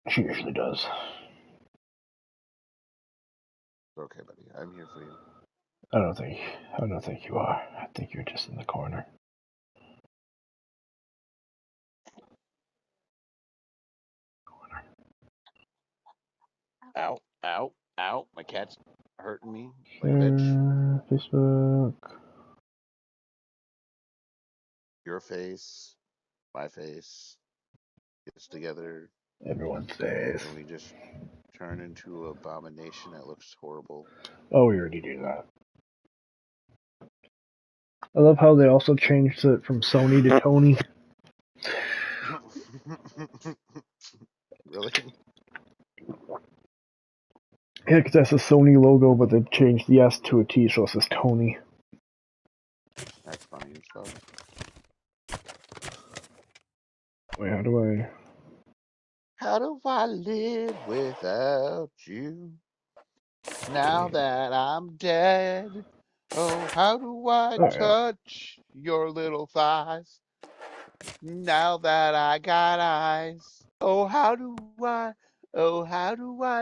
She usually does. Okay, buddy. I'm here for you. I don't think you are. I think you're just in the corner. Ow, ow, ow. My cat's hurting me like a bitch. Facebook. Your face, my face, gets together, Everyone says. and we just turn into an abomination that looks horrible. Oh, we already do that. I love how they also changed it from Sony to Tony. Really? Yeah, because that's a Sony logo, but they've changed the S to a T, so it says Tony. That's funny as fuck. Wait, how do I... How do I live without you? Now that I'm dead. Oh, how do I Oh, yeah. touch your little thighs? Now that I got eyes. Oh, how do I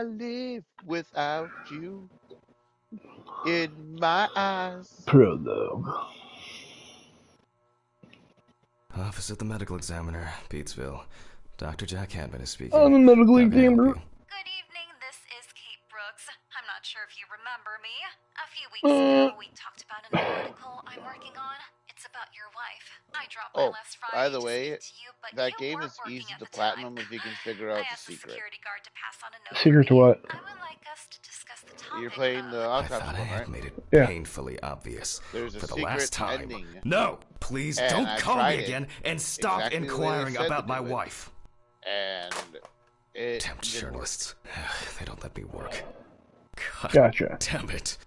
live without you in my eyes? Prologue. Office of the Medical Examiner, Beatsville. Dr. Jack Hanman is speaking. I'm a medical How can I help examiner. you? Good evening, this is Kate Brooks. I'm not sure if you remember me. A few weeks ago, we talked about an article I'm working on. It's about your wife. I dropped by Oh, last by Friday the to way, speak to you, but that you game weren't is working easy at to the time. platinum if you can figure I out the asked the secret. security guard to pass on a note Secret to for me. what? I would like us to discuss the topic You're playing the I autopsy thought I one, had right? made it Yeah. painfully obvious. There's a For the secret last time. ending. No, please And don't I call tried me it again and stop exactly the way they inquiring said about to my do it. wife. And it Damn didn't work. journalists. They don't let me work. God Gotcha. damn it.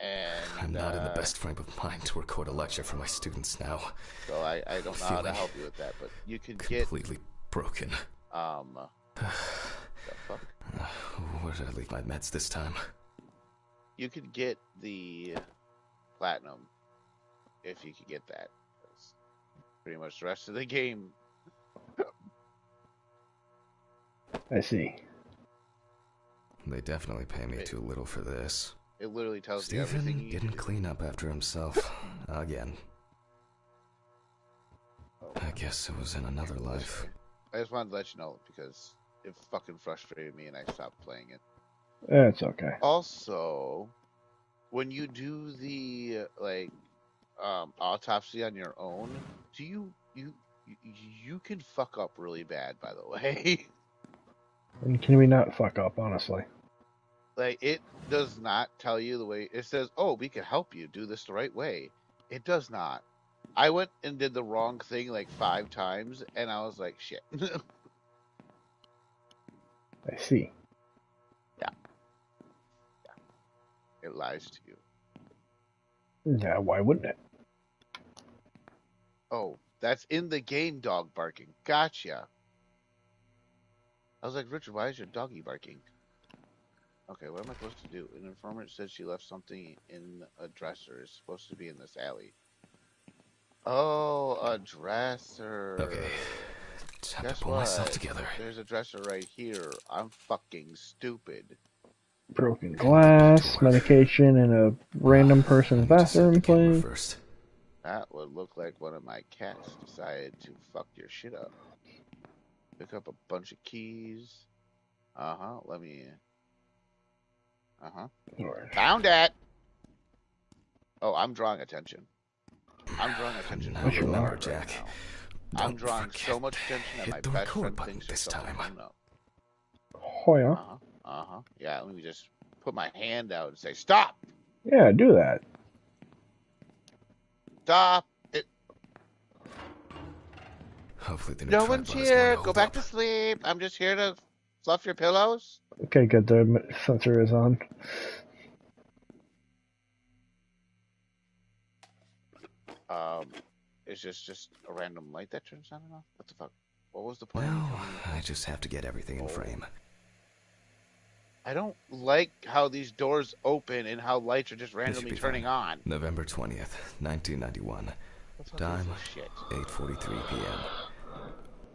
And I'm not in the best frame of mind to record a lecture for my students now. so I don't know how to help you with that, but you can get Completely broken. the fuck? Where did I leave my meds this time? You could get the platinum if you could get that. That's pretty much the rest of the game. I see. They definitely pay me too little for this. It literally tells you everything Stephen you getting need to do. clean up after himself. Again. I guess it was in another life. I just wanted to let you know because it fucking frustrated me and I stopped playing it. It's okay. Also, when you do the autopsy on your own, do you can fuck up really bad, by the way. And can we not fuck up, honestly? Like, it does not tell you the way. It says, oh, we can help you do this the right way. It does not. I went and did the wrong thing like 5 times, and I was like, shit. I see. Yeah. It lies to you. Yeah, why wouldn't it? Oh, that's in the game, dog barking. Gotcha. I was like, Richard, why is your doggy barking? Okay, what am I supposed to do? An informant said she left something in a dresser. It's supposed to be in this alley. Oh, a dresser. Okay. Time Guess to pull what? myself together. There's a dresser right here. I'm fucking stupid. Broken glass, medication, and a random person's bathroom place. First. That would look like one of my cats decided to fuck your shit up. Pick up a bunch of keys. Let me... Right. Found it! Oh, I'm drawing attention. I'm drawing attention. Now remember, Jack. Right, I'm drawing so much attention that my best friend thinks there's something coming up. Oh, yeah? Yeah, let me just put my hand out and say, stop! Yeah, do that. Stop it. Hopefully the No one's here. Go back to sleep. I'm just here to fluff your pillows. Okay, good. The sensor is on. Is this just a random light that turns on and off? What the fuck? What was the point? No, I just have to get everything in frame. I don't like how these doors open and how lights are just randomly turning on. November 20th, 1991. Time, 8:43 p.m.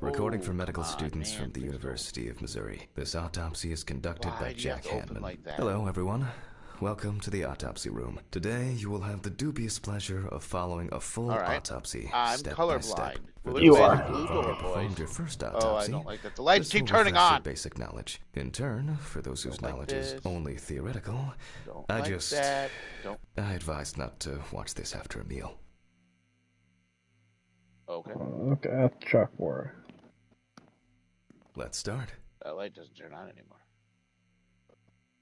Recording for Oh, medical come on, students man. from the Please University of Missouri. This autopsy is conducted Why by do you have Jack to open Hanman. like that? Hello, everyone. Welcome to the autopsy room. Today, you will have the dubious pleasure of following a full All right. autopsy, I'm step by step. colorblind. For Which You those way of is are. who blue have door, already boys? performed your first Oh, I autopsy, don't like that. The lights this keep will turning refresh your on. basic knowledge. In turn, for those whose Don't like knowledge is this. only theoretical, Don't I like just... that. Don't. I advise not to watch this after a meal. Okay. Okay, that's chalkboard. Let's start. That light doesn't turn on anymore.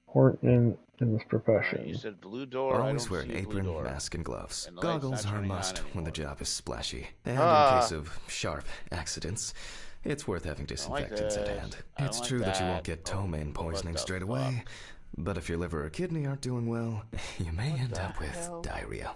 Important in this All profession. right, you said blue door. I Always don't wear see an a blue apron, door. mask, and gloves. And the light's Goggles not are a turning on must when the anymore. job is splashy. And Ah. in case of sharp accidents, it's worth having disinfectants at this. hand. I don't It's like true that you won't that. get ptomaine Oh, what poisoning the straight fuck? away, but if your liver or kidney aren't doing well, you may What end the up with hell? diarrhea.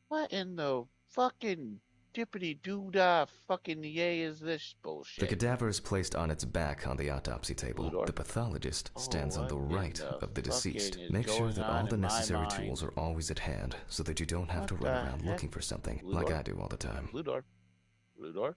What in the fucking dippity doo-dah fucking yay is this bullshit? The cadaver is placed on its back on the autopsy Blue table. door? The pathologist stands on the what in right the of the deceased. fucking is Make sure going that on all the in my necessary mind? tools are always at hand so that you don't have What to run the around heck? looking for something Blue like door? I do all the time. Blue door. Blue door.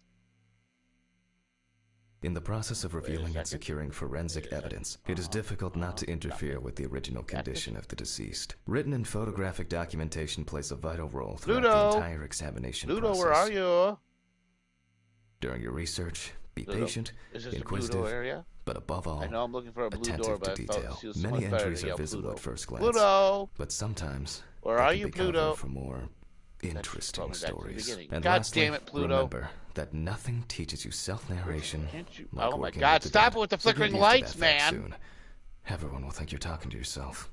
In the process of Wait a revealing and second. securing forensic Wait a evidence, it is difficult not to interfere with the original condition of the deceased. Written and photographic documentation plays a vital role throughout the Ludo! entire examination Ludo, process. where are you? During your research, be Ludo. patient, Is this the Pluto inquisitive, area? but above all, I know I'm looking for a blue door, attentive but to I felt detail. it feels so Many much better entries to are yell visible Pluto. at first glance, Pluto! but sometimes Where they are can you, be Pluto? covered for more interesting brought me back to the stories. beginning. And God lastly, damn it, Pluto. remember that nothing teaches you self-narration Can't you? like Oh my working God! with the Stop dead. it with the So get flickering used to lights, that fact man. soon. Everyone will think you're talking to yourself.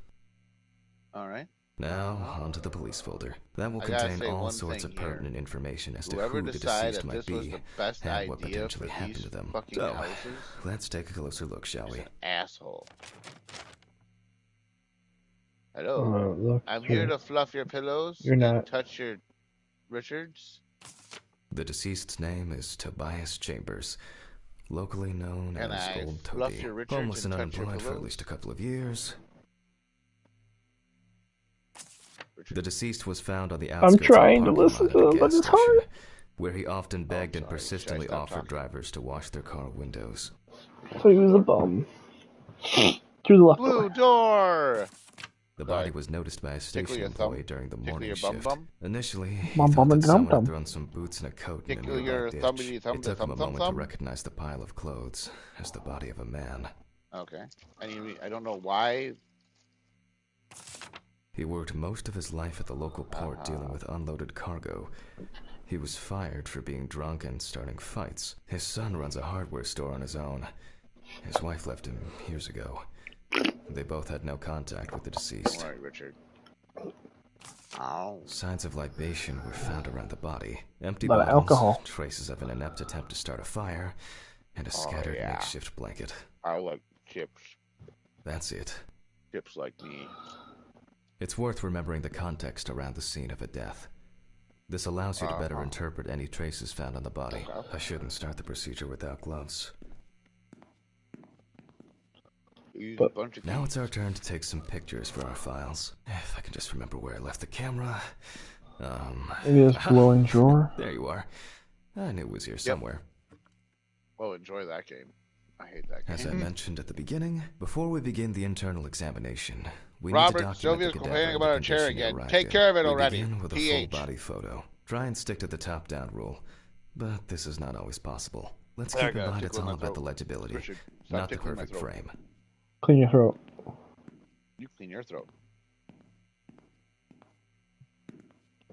All right. Now, onto the police folder. That will I gotta contain say all one sorts thing of here. pertinent information as to Whoever who the decided deceased that might this was be the best and what idea potentially for happened these to them. fucking So, houses let's take a closer look, shall is we? an asshole. Hello. Look, I'm here to fluff your pillows You're and not. touch your Richards. The deceased's name is Tobias Chambers, locally known Can as I Old fluff Toby. your Richards Homeless and and touch your unemployed for at pillows? least a couple of years. Richards. The deceased was found on the I'm outskirts trying of to a parking listen lot to at a them, but gas it's station, hard. where he often begged and sorry. persistently Should I stop offered talking? drivers to wash their car windows. So he was a bum. Through the left Blue door. door. The Sorry. body was noticed by a Tickle station your thumb? employee during the Tickle morning your bum shift. bum? Initially, he Bum thought bum that and dum someone had dum. thrown some boots and a coat in a Tickle nearby your ditch. thumbity thumb It took him a thumb moment to thumb. recognize the pile of clothes as the body of a man. Okay. I don't know why. He worked most of his life at the local port dealing with unloaded cargo. He was fired for being drunk and starting fights. His son runs a hardware store on his own. His wife left him years ago. They both had no contact with the deceased. All right, Richard. Ow. Signs of libation were found around the body. Empty A lot of bottles, alcohol. traces of an inept attempt to start a fire, and a scattered yeah. makeshift blanket. I like chips. That's it. Chips like me. It's worth remembering the context around the scene of a death. This allows you to better interpret any traces found on the body. Okay. I shouldn't start the procedure without gloves. Use But- a bunch of Now keys. it's our turn to take some pictures for our files. If I can just remember where I left the camera. Maybe this blowing drawer. There you are. I knew it was here somewhere. Oh, enjoy that game. I hate that game. As I mentioned at the beginning, before we begin the internal examination, we Robert, need to document Sylvia's the complaining cadaver about her and the chair condition it again. arrived Take in. care of it We already. begin with a PH. full body photo. Try and stick to the top-down rule, but this is not always possible. Let's There keep you in go. mind it's Tickle all my about the throat. legibility, Richard, stop not the tickling my perfect throat. frame. Clean your throat. You clean your throat.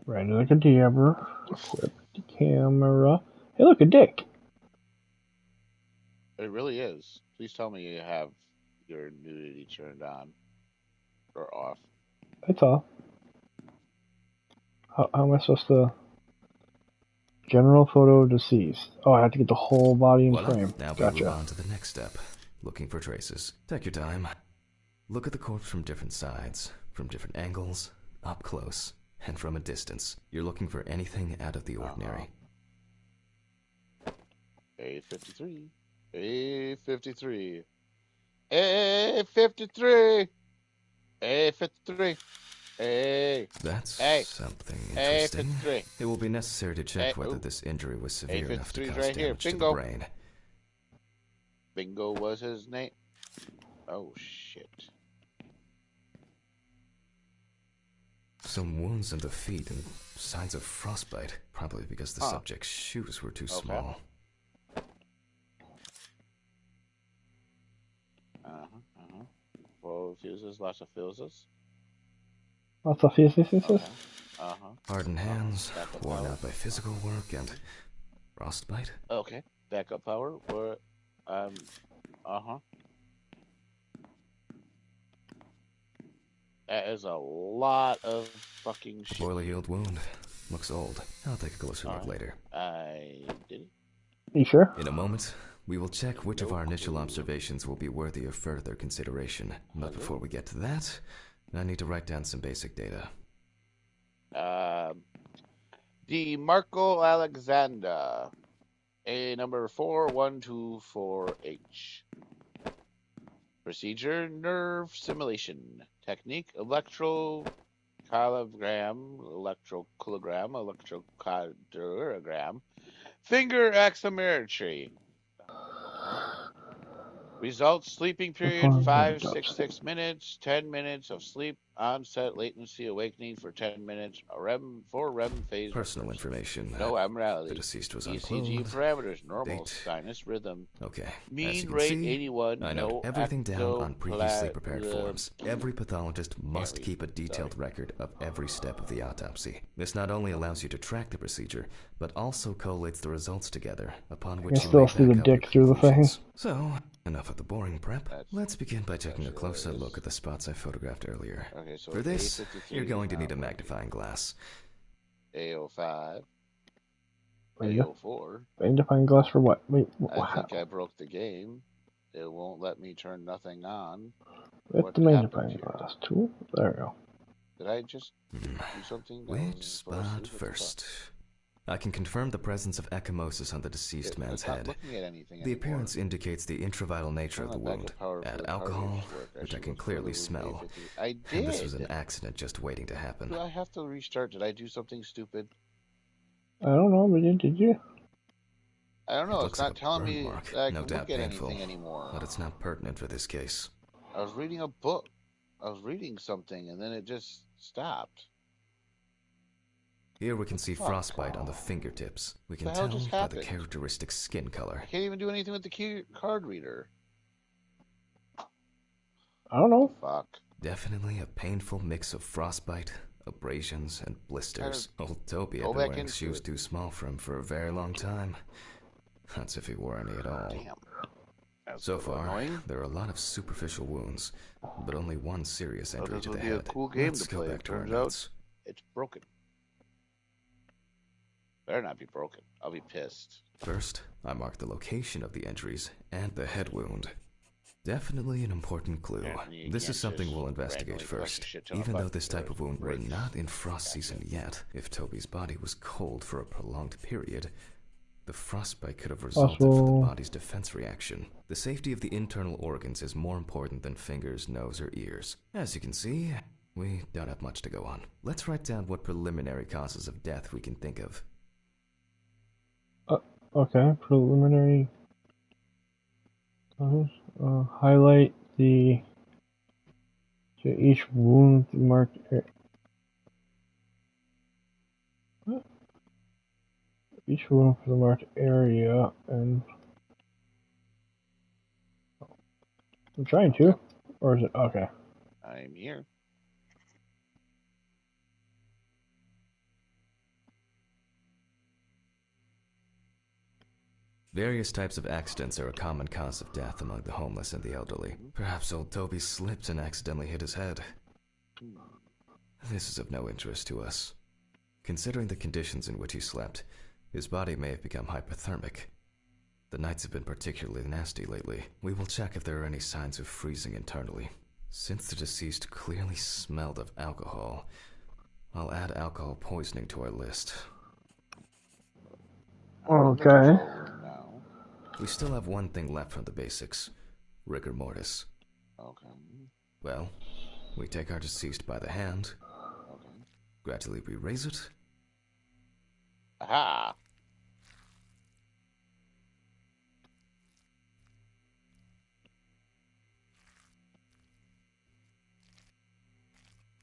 Right into the cadaver. Equip the camera. Hey, look, a dick. It really is. Please tell me you have your nudity turned on or off. That's all. How am I supposed to... General photo of deceased. Oh, I have to get the whole body in Voila. frame. Now we move Gotcha. on to the next step, looking for traces. Take your time. Look at the corpse from different sides, from different angles, up close, and from a distance. You're looking for anything out of the ordinary. A53. A53. A53. A53. Hey. That's Hey. something Hey, interesting. 53. It will be necessary to check Hey, whether ooh. this injury was severe enough to 53's cause right here. damage to the Bingo. brain. Bingo was his name. Oh, shit. Some wounds in the feet and signs of frostbite, probably because the subject's shoes were too small. Full fuses, lots of fuses. Lots of fuses. Hardened hands, worn out by physical work, and frostbite. Okay. Backup power. Or, That is a lot of fucking shit. Poorly healed wound. Looks old. I'll take a closer look later. I did it. You sure? In a moment, we will check which of our initial observations will be worthy of further consideration. But before we get to that, I need to write down some basic data. DeMarco Alexander. A number 4124H. Procedure, nerve simulation. Technique, electrocardiogram, electrocardiogram, finger axometry. Results, sleeping period, 566 minutes, 10 minutes of sleep, onset latency, awakening for 10 minutes, for REM phase. Personal information. No abnormality. The deceased was ECG unclothed. parameters, normal, Date. sinus rhythm. Okay. Mean rate, 81. I no note everything down on previously prepared ectoplasm. forms. Every pathologist must keep a detailed record of every step of the autopsy. This not only allows you to track the procedure, but also collates the results together, upon which you still may see the back up your dick through the thing. conclusions. So, enough of the boring prep. Let's begin by taking a closer look at the spots I photographed earlier. Okay, so For this, A53 you're going to need a magnifying glass. A05. A04. Magnifying glass for what? Wait, I think I broke the game. It won't let me turn nothing on. With the magnifying glass tool. There we go. Did I just do something? Which spot first? I can confirm the presence of ecchymosis on the deceased man's head. The appearance indicates the intravital nature of the wound. Add alcohol, which I can clearly smell. I did. And this was an accident just waiting to happen. Do I have to restart? Did I do something stupid? I don't know, but did you? I don't know. It's not like telling me that I no can look doubt at painful, anything anymore. but it's not pertinent for this case. I was reading a book. I was reading something, and then it just stopped. Here we can see frostbite on the fingertips. We can tell by the characteristic skin color. I can't even do anything with the card reader. I don't know. Fuck. Definitely a painful mix of frostbite, abrasions, and blisters. Old Toby had been wearing shoes too small for him for a very long time. That's if he wore any at all. Damn. So far, there are a lot of superficial wounds, but only one serious injury to the head. A cool game Let's to go play. back to our Turns notes. out it's broken. Better not be broken. I'll be pissed. First, I mark the location of the injuries and the head wound. Definitely an important clue. This is something we'll investigate first. Even though this type of wound were not in frost season yet, if Toby's body was cold for a prolonged period, the frostbite could have resulted from the body's defense reaction. The safety of the internal organs is more important than fingers, nose, or ears. As you can see, we don't have much to go on. Let's write down what preliminary causes of death we can think of. Okay, preliminary. Highlight each wound marked. Each wound for the marked area, and I'm trying to, or is it okay? I'm here. Various types of accidents are a common cause of death among the homeless and the elderly. Perhaps old Toby slipped and accidentally hit his head. This is of no interest to us. Considering the conditions in which he slept, his body may have become hypothermic. The nights have been particularly nasty lately. We will check if there are any signs of freezing internally. Since the deceased clearly smelled of alcohol, I'll add alcohol poisoning to our list. Okay. We still have one thing left from the basics. Rigor mortis. Okay. Well, we take our deceased by the hand, Gradually we raise it. Aha!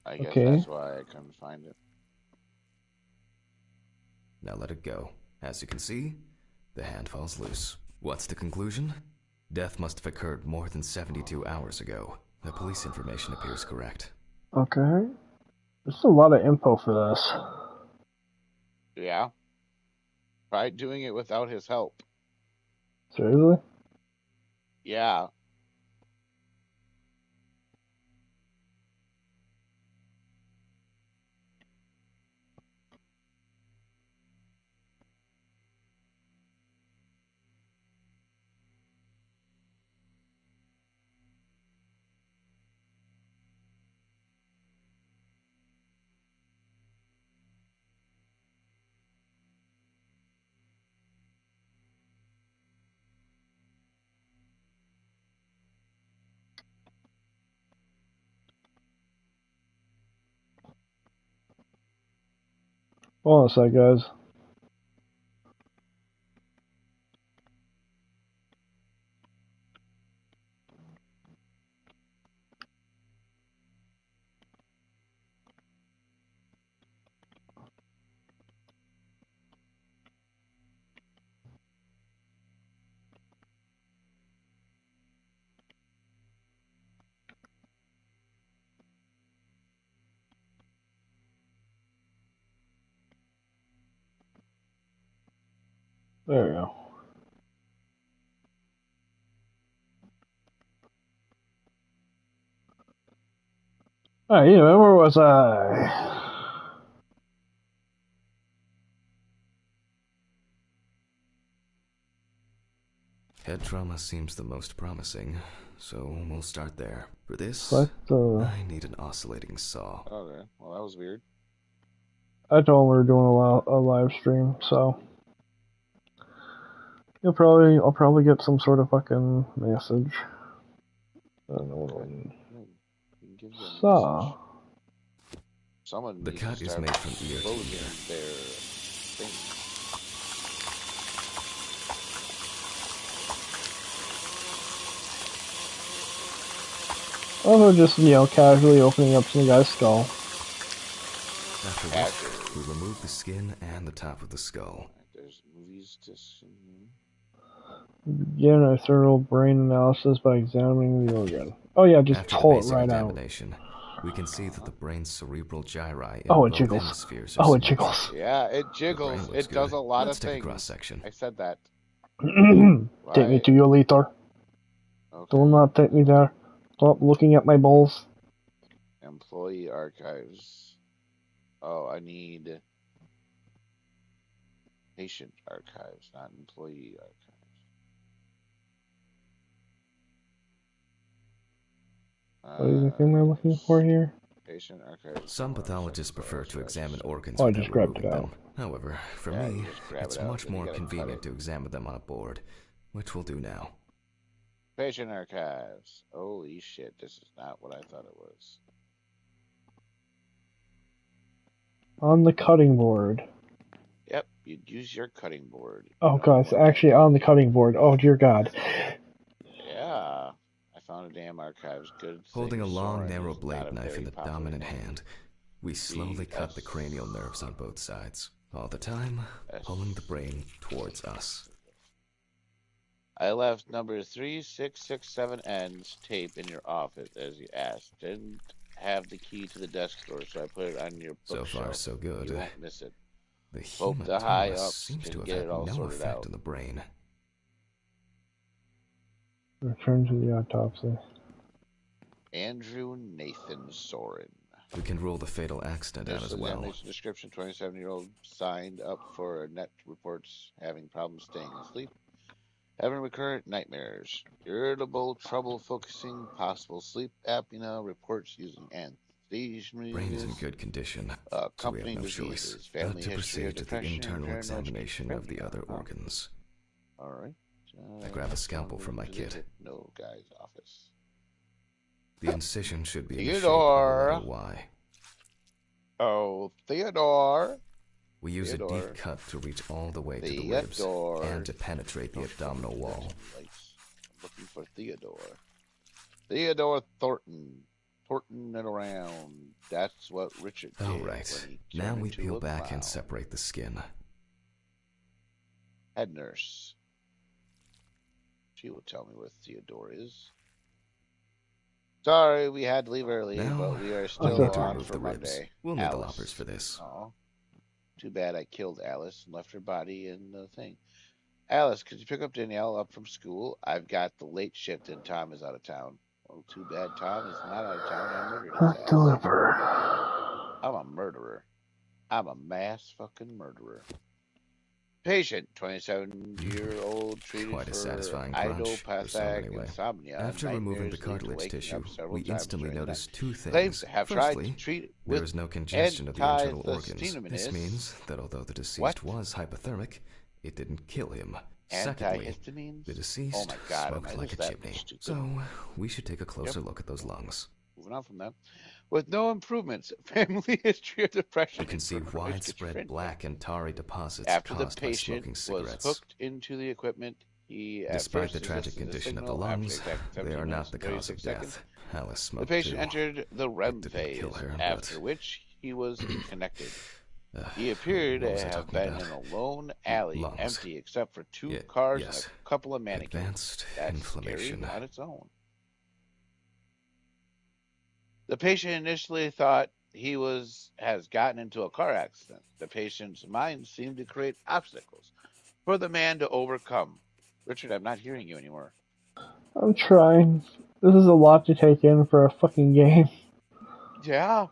I guess Okay. that's why I couldn't find it. Now let it go. As you can see, the hand falls loose. What's the conclusion? Death must have occurred more than 72 hours ago. The police information appears correct. Okay. There's a lot of info for this. Yeah. Try doing it without his help. Seriously? Yeah. Hold on a sec, guys. There we go. Alright, yeah, where was I? Head trauma seems the most promising, so we'll start there. For this, What the... I need an oscillating saw. Okay. Well, that was weird. I told him we were doing a live stream, so... I'll probably get some sort of fucking message. I don't know what I mean. Saw. Someone The needs to cut is start made from ear to closing ear. their thing. Also just, casually opening up some guy's skull. After which, we remove the skin and the top of the skull. There's movies to see. Begin a thorough brain analysis by examining the organ. Oh yeah, just After the pull it basic right out. examination, we can see that the brain's cerebral gyri in Oh, it both jiggles. hemispheres are Oh, it smooth. jiggles. Yeah, it The jiggles. brain looks It does good. a lot Let's of take things. a cross section. I said that. Take me to you later. Okay. Do not take me there. Stop looking at my balls. Employee archives. Oh, I need patient archives, not employee archives. What is the thing I'm looking for here? Patient archives. Some pathologists prefer to examine organs Oh, I without just grabbed it removing out. them. However, for Yeah, me, you just grab it's it out, much then you more gotta cut convenient it. to examine them on a board, which we'll do now. Patient archives. Holy shit, this is not what I thought it was. On the cutting board. Yep, you'd use your cutting board. Oh god, it's actually on the cutting board. Oh dear god. Yeah. I found a damn archives. Good Holding a thing long, Soren narrow is not blade a knife in very the popular dominant name. hand, we slowly cut the cranial nerves on both sides, all the time pulling the brain towards us. I left number 3667N's tape in your office as you asked. Didn't have the key to the desk door, so I put it on your So bookshelf. far, so good. You won't miss it. The Hope the high hematoma ups seems to can have get had it all no sorted effect out. on the brain. Return to the autopsy. Andrew Nathan Soren. We can rule the fatal accident out as Initial well. examination description: 27-year-old signed up for net reports having problems staying asleep, having recurrent nightmares, irritable trouble focusing, possible sleep apnea, reports using anesthesia, Brain's in good condition, so we have accompanying no diseases, choice family but to history of proceed to the depression, internal paranoid examination of the schizophrenia. other organs. All right. I grab a scalpel from my to the kit. hypno guy's office. The incision should be in the shape of a Theodore. letter Y. Oh, Theodore. We use a Theodore. deep cut to reach all the way to the ribs Theodore. and to penetrate the abdominal wall. I'm looking for Theodore. Theodore Thornton. Thornton and around. That's what Richard did. All right. Now we peel back and separate the skin. Head nurse. She will tell me where Theodore is. Sorry, we had to leave early, but we are still on for Monday. We'll need the loppers for this. Oh, too bad I killed Alice and left her body in the thing. Alice, could you pick up Danielle up from school? I've got the late shift and Tom is out of town. Oh, too bad Tom is not out of town. I murdered his ass. Deliver. I'm a murderer. I'm a mass fucking murderer. Patient, 27-year-old, treated Quite a for satisfying crunch, or so anyway. insomnia. After removing the nightmares lead to cartilage waking tissue, up several we times instantly during the notice night. two Claims things. to have tried Firstly, to treat it there with is no congestion of the internal organs. antihistaminics. This means that although the deceased was hypothermic, it didn't kill him. Secondly, Antihistamines? the deceased Oh my God, smoked like a chimney. So we should take a closer look at those lungs. Moving on from that. With no improvements, family history of depression. You can see widespread black and tarry deposits after the caused by smoking patient was cigarettes. hooked into the equipment. He Despite the tragic condition of the lungs, they are not the cause of death. Alice smoked The patient too. entered the REM phase, after which he was connected. He appeared to have been in a lone alley, empty except for two cars and a couple of mannequins. Advanced inflammation Scary on its own. The patient initially thought he has gotten into a car accident. The patient's mind seemed to create obstacles for the man to overcome. Richard, I'm not hearing you anymore. I'm trying. This is a lot to take in for a fucking game. Yeah.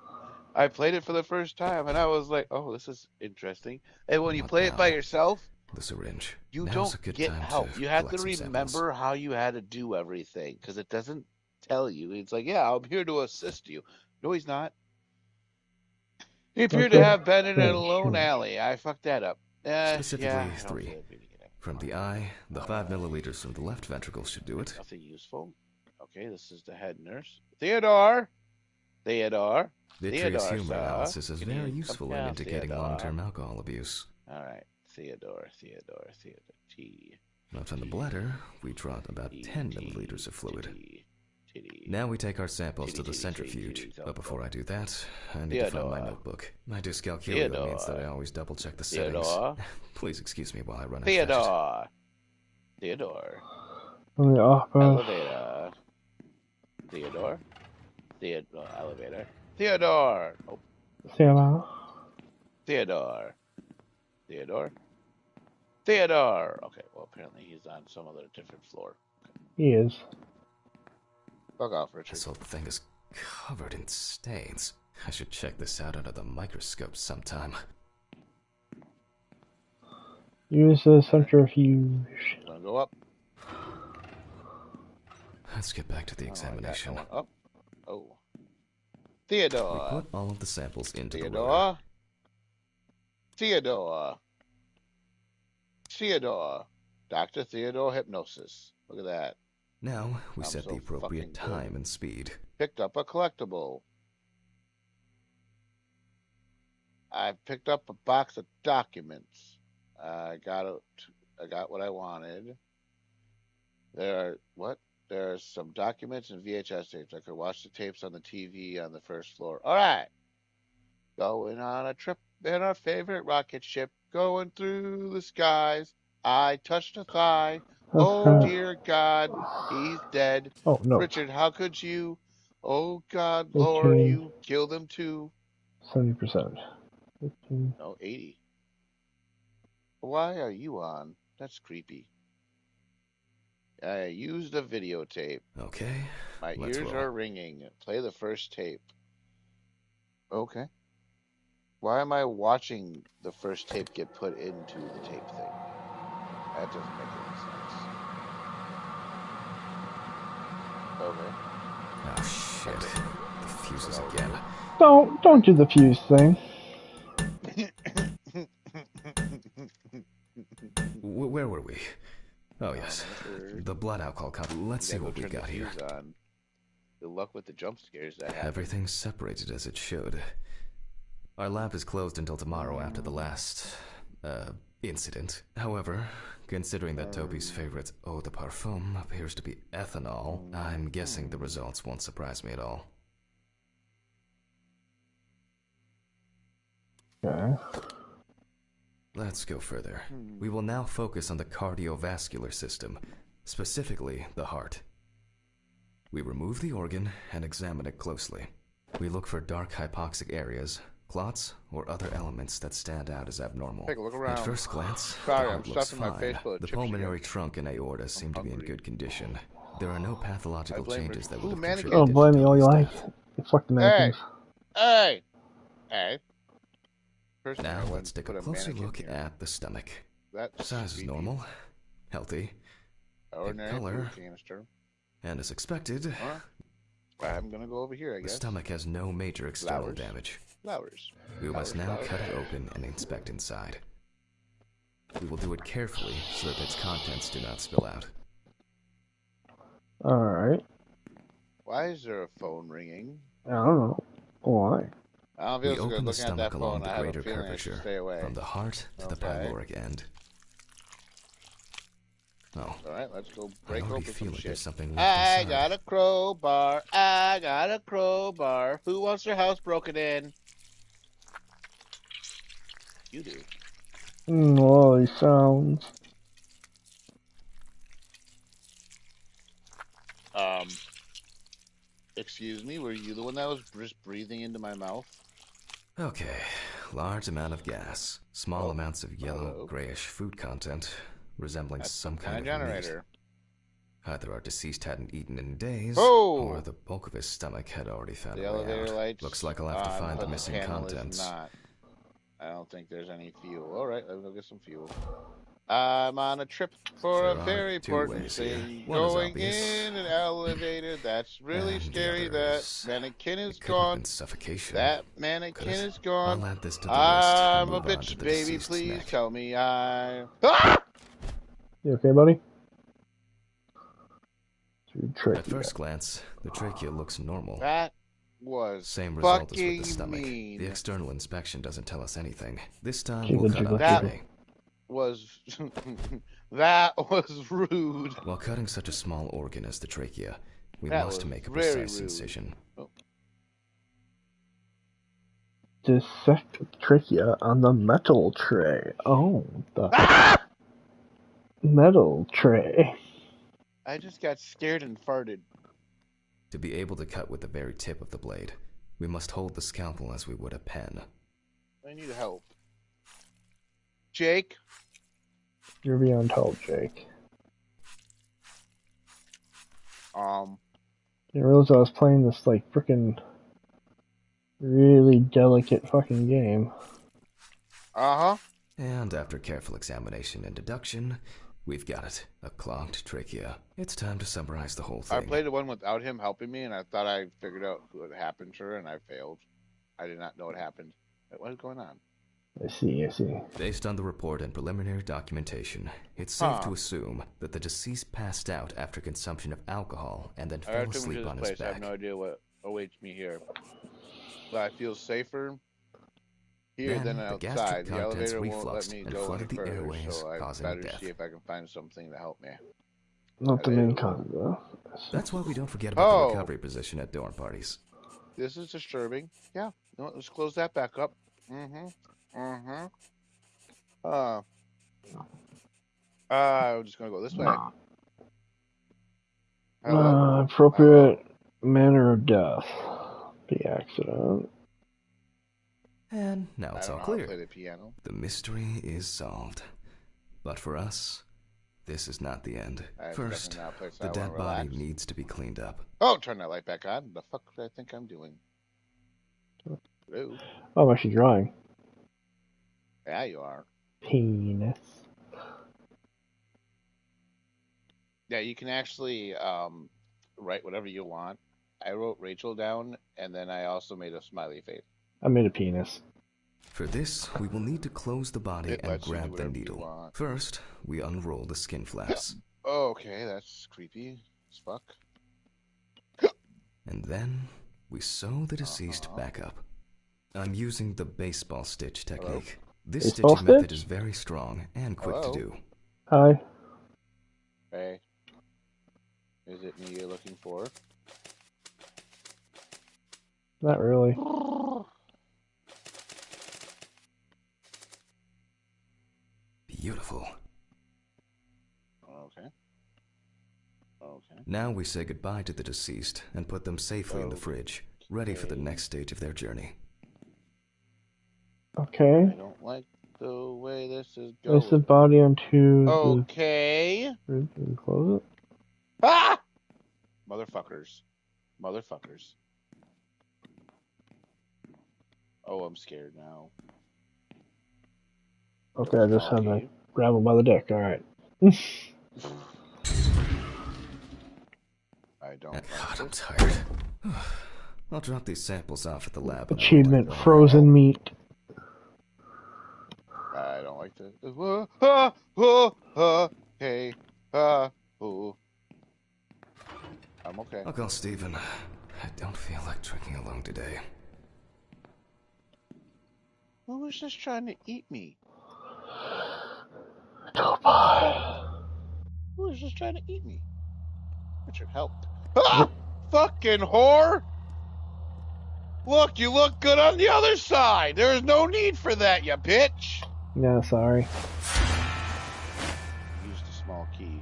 I played it for the first time, and I was like, oh, this is interesting. And when you play it by yourself, the syringe. You don't get help. You have to remember how you had to do everything, because it doesn't tell you. It's like, yeah, I'm here to assist you. No, he's not. He appeared to have been in a lone alley. I fucked that up. Specifically, 3. From the eye, the 5 milliliters from the left ventricle should do it. Nothing useful. Okay, this is the head nurse. Theodore! Theodore! Vitreous humor analysis is very useful in indicating long-term alcohol abuse. All right. Theodore. T. Left on the bladder, we draw about 10 milliliters of fluid. Now we take our samples to the centrifuge, but before I do that, I need to find my notebook. My dyscalculia means that I always double-check the settings. Please excuse me while I run Theodore. Theodore. Elevator. Theodore. Elevator. Theodore. Oh. Theodore. Theodore. Okay, well, apparently he's on some other different floor. He is. Fuck off, Richard. This whole thing is covered in stains. I should check this out under the microscope sometime. Use the centrifuge. Gonna go up. Let's get back to the examination. Up. Oh. Theodore. We put all of the samples into the loader. Theodore. Dr. Theodore Hypnosis. Look at that. Now we set the appropriate time and speed. Picked up a collectible. I picked up a box of documents. I got what I wanted. There are some documents and VHS tapes. I could watch the tapes on the TV on the first floor. All right. Going on a trip in our favorite rocket ship, going through the skies. I touched a thigh. Oh, dear God, he's dead. Oh, no. Richard, how could you? Oh, God, Lord, you killed him too. 70%. 15. No, 80. Why are you on? That's creepy. I used a videotape. Okay. My ears are ringing. Play the first tape. Okay. Why am I watching the first tape get put into the tape thing? That doesn't make any sense. Okay. Oh shit. The fuses again. Don't do the fuse thing. Where were we? Oh yes. The blood alcohol count. Let's see what we got here. Good luck with the jump scares that happen. Everything's separated as it should. Our lab is closed until tomorrow after the last, incident. However, considering that Toby's favorite eau de parfum appears to be ethanol, I'm guessing the results won't surprise me at all. Okay. Let's go further. We will now focus on the cardiovascular system, specifically the heart. We remove the organ and examine it closely. We look for dark hypoxic areas, clots, or other elements that stand out as abnormal. Take a look around. At first glance, Sorry, the I'm heart looks stuffing my face fine. full of The chips pulmonary again. trunk and aorta seem to be in hungry. good condition. There are no pathological changes that would have mannequin. contributed Oh, blame to me all you Toby's like. death. You fuck the mannequins. Hey. First thing I Now went let's to take put a closer mannequin look here. at the stomach. That's Size is creepy. normal, healthy, Ordinary color. food canister. and as expected, I'm gonna go over here, I the guess. stomach has no major external Flowers. damage. Flowers. We must now Flowers. cut it open and inspect inside. We will do it carefully so that its contents do not spill out. Alright. Why is there a phone ringing? I don't know. Why? I don't We feel so good open the looking at that stomach along phone. the I have a greater feeling I should curvature, stay away. from the heart to the Okay. pyloric end. Oh, Alright, let's go I break already open feel some like shit. there's something left I inside. got a crowbar. I got a crowbar. Who wants their house broken in? You do. All these sounds. Excuse me, were you the one that was just breathing into my mouth? Okay, large amount of gas, small Oh, amounts of yellow, hello. grayish food content, resembling That's some kind kind of of meat. generator. Either our deceased hadn't eaten in days, Oh! or the bulk of his stomach had already found The a way elevator out. lights. Looks like I'll have to find but the missing panel is contents. not. I don't think there's any fuel. Alright, let's go get some fuel. I'm on a trip for There a are very two important ways here. thing. One is Going obvious. in an elevator. That's really And the scary. other That is- mannequin is It could have gone. been suffocation. That Could mannequin it? is gone. I'll add this to the list and I'm a move on to bitch, the baby. deceased's Please neck. tell me I. Ah! You okay, buddy? At first glance, the trachea looks normal. That was Same result as with fucking the stomach. mean. The external inspection doesn't tell us anything. This time Jiggle, we'll cut jiggle, out That- today. Was that was rude. While cutting such a small organ as the trachea, we That must was make a very precise rude. incision. Dissect trachea on the metal tray. Oh, the Ah! metal tray. I just got scared and farted. To be able to cut with the very tip of the blade, we must hold the scalpel as we would a pen. I need help. Jake? You're beyond help, Jake. You realize I was playing this, like, frickin' really delicate fucking game. Uh-huh. And after careful examination and deduction, we've got it. A clogged trachea. It's time to summarize the whole I thing. played the one without him helping me, and I thought I figured out what happened to her, and I failed. I did not know what happened. What is going on? I see. Based on the report and preliminary documentation, it's safe Huh. to assume that the deceased passed out after consumption of alcohol and then I fell took me asleep to on this his place. I have back. no idea what awaits me here. But I feel safer here Then than the outside. gastric The contents elevator won't let refluxed me and go any flooded the further, airways, so I causing better death. see if I can find something to help me. Not the main Hello. cause, though. That's why we don't forget about Oh. the recovery position at dorm parties. This is disturbing. Yeah. No, let's close that back up. I'm just gonna go this way. Hello? Appropriate manner of death. The accident. And now I it's don't all know how to play clear. the piano. The mystery is solved. But for us, this is not the end. That's First, definitely not a place the I dead wanna body relax. needs to be cleaned up. Oh, turn that light back on. The fuck do I think I'm doing? Hello? Oh, I'm actually drawing. Yeah, you are. Penis. Yeah, you can actually write whatever you want. I wrote Rachel down, and then I also made a smiley face. I made a penis. For this, we will need to close the body It and lets you do grab the whatever you needle. want. First, we unroll the skin flaps. Oh, okay, that's creepy as fuck. And then, we sew the deceased Uh-huh. back up. I'm using the baseball stitch technique. This Baseball stitching method stitch? is very strong and quick Hello? to do. Hi. Hey. Is it me you're looking for? Not really. Beautiful. Okay. Okay. Now we say goodbye to the deceased and put them safely in the fridge, ready for the next stage of their journey. Okay. I don't like the way this is Place the going. body onto Okay. the fridge and close it. Ah! Motherfuckers. Motherfuckers. Oh, I'm scared now. Okay, I just had to Small grab him by the dick. Alright. I don't like God, I'm this. tired. I'll drop these samples off at the lab. Achievement, frozen meat. I don't like this. Hey. Ooh. I'm okay. I'll call Steven. I don't feel like drinking alone today. Who was just trying to eat me? Who was just trying to eat me? Richard, help. Ah! Fucking whore! Look, you look good on the other side. There's no need for that, you bitch. Yeah, sorry. Used a small key.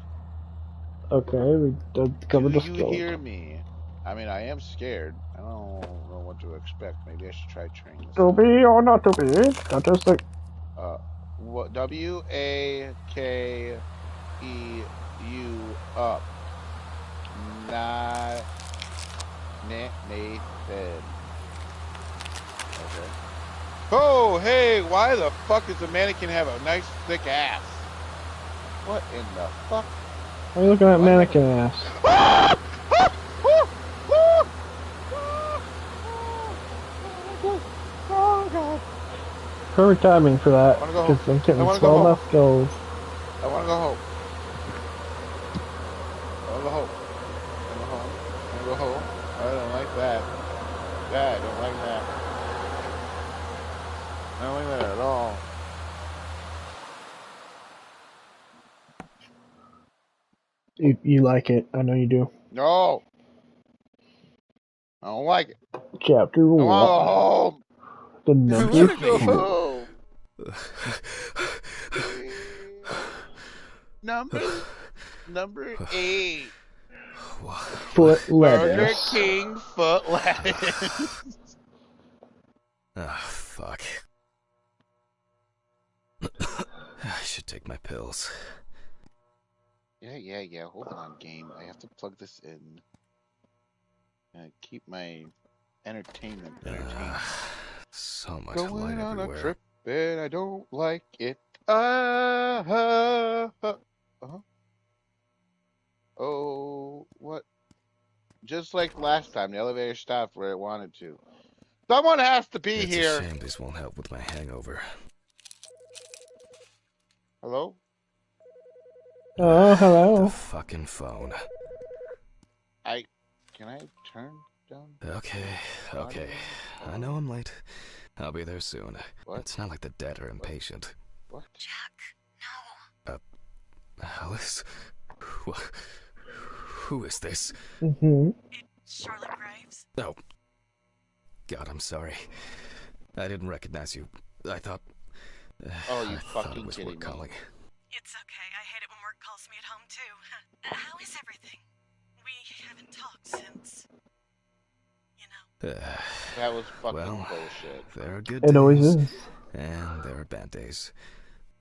Okay, we covered the Do you skeleton. hear me? I mean, I am scared. I don't know what to expect. Maybe I should try train this. To be or not to be? That is the... What? W-A-K-E-U up. Not Nathan. Okay. Oh, hey, why the fuck does a mannequin have a nice thick ass? What in the fuck? Why are you looking at mannequin ass? Ah! Ah! Oh! Oh! Oh, God. Perfect timing for that, I wanna go because home. I'm getting I wanna go swelled home. off goals. I want to go home. I want to go home. I want to go home. I don't like that. I don't like that. I don't like that at all. You like it, I know you do. No. I don't like it. Chapter I 1. want to go home. The I number want to go 2. home. Number 8. Foot Burger lettuce. King foot lettuce. Ah, fuck. I should take my pills. Yeah. Hold on, game. I have to plug this in. Keep my entertainment entertained. So much Going light on everywhere. a trip and I don't like it. Oh, what? Just like last time, the elevator stopped where it wanted to. Someone has to be It's here. a shame this won't help with my hangover. Hello? Oh, hello. The fucking phone. Can I turn down? Okay. I know I'm late. I'll be there soon. What? It's not like the dead are impatient. What? Jack, no. Alice? Who is this? Mm-hmm. It's Charlotte Graves. Oh. God, I'm sorry. I didn't recognize you. I thought... Oh, you I thought fucking it was kidding work me. calling. It's okay. I hate it when work calls me at home, too. How is everything? We haven't talked since... You know. That was fucking Well, bullshit. there are good It always days, is. and there are bad days.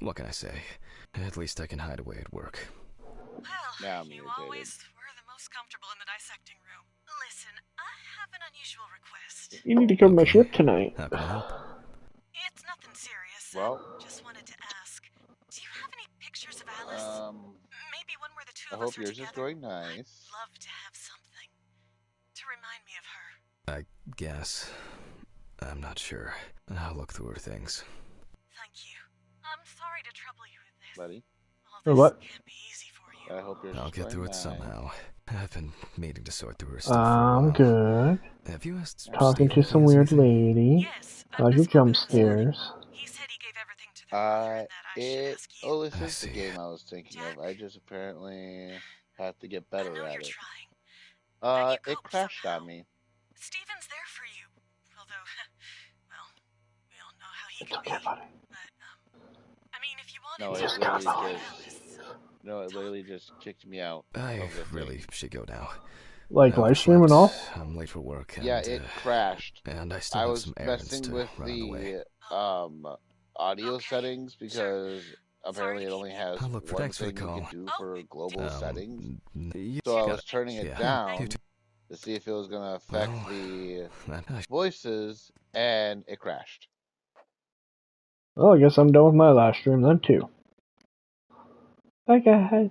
What can I say? At least I can hide away at work. Well, Now I'm you irritated. always were the most comfortable in the dissecting room. Listen, I have an unusual request. You need to cover my Okay. shirt tonight. How can I help? It's nothing serious. Well, Just wanted to ask, do you have any pictures of Alice? Maybe one where the two I of us hope are yours is together. going nice. I'd love to have something to remind me of her. I guess. I'm not sure. I'll look through her things. Thank you. I'm sorry to trouble you with this. Buddy, All this What? can't be easy for you. I hope yours I'll is get going through it nice. somehow. I've been meaning to sort through her stuff for a I'm while. good. Have you asked Talking Steven to if some he has weird anything? lady. Yes, I like your Miss Coleman jump this morning. scares. He said he gave everything to the reader and that I should ask you. Oh, this I is the see. game I was thinking of. I just apparently have to get I better know at you're it. trying. That you It cope crashed somehow. on me. Steven's there for you. Although, well, we all know how he It's can okay, be. buddy. But, I mean, if you want No, him it to literally something just else. it literally just kicked me out I of the really thing. should go now. Like I live stream and overslept. all? I'm late for work, and Yeah, it crashed. and I still I have was some errands messing to with run on the way. the audio Okay, settings sure. because Sorry apparently to it keep only you. has Oh, look, one thanks for the thing you can call. do Oh, for global settings. You So I got was it. turning it Yeah, down you too. to see if it was gonna affect Well, the that, voices, and it crashed. Well, I guess I'm done with my live stream then too. Bye guys.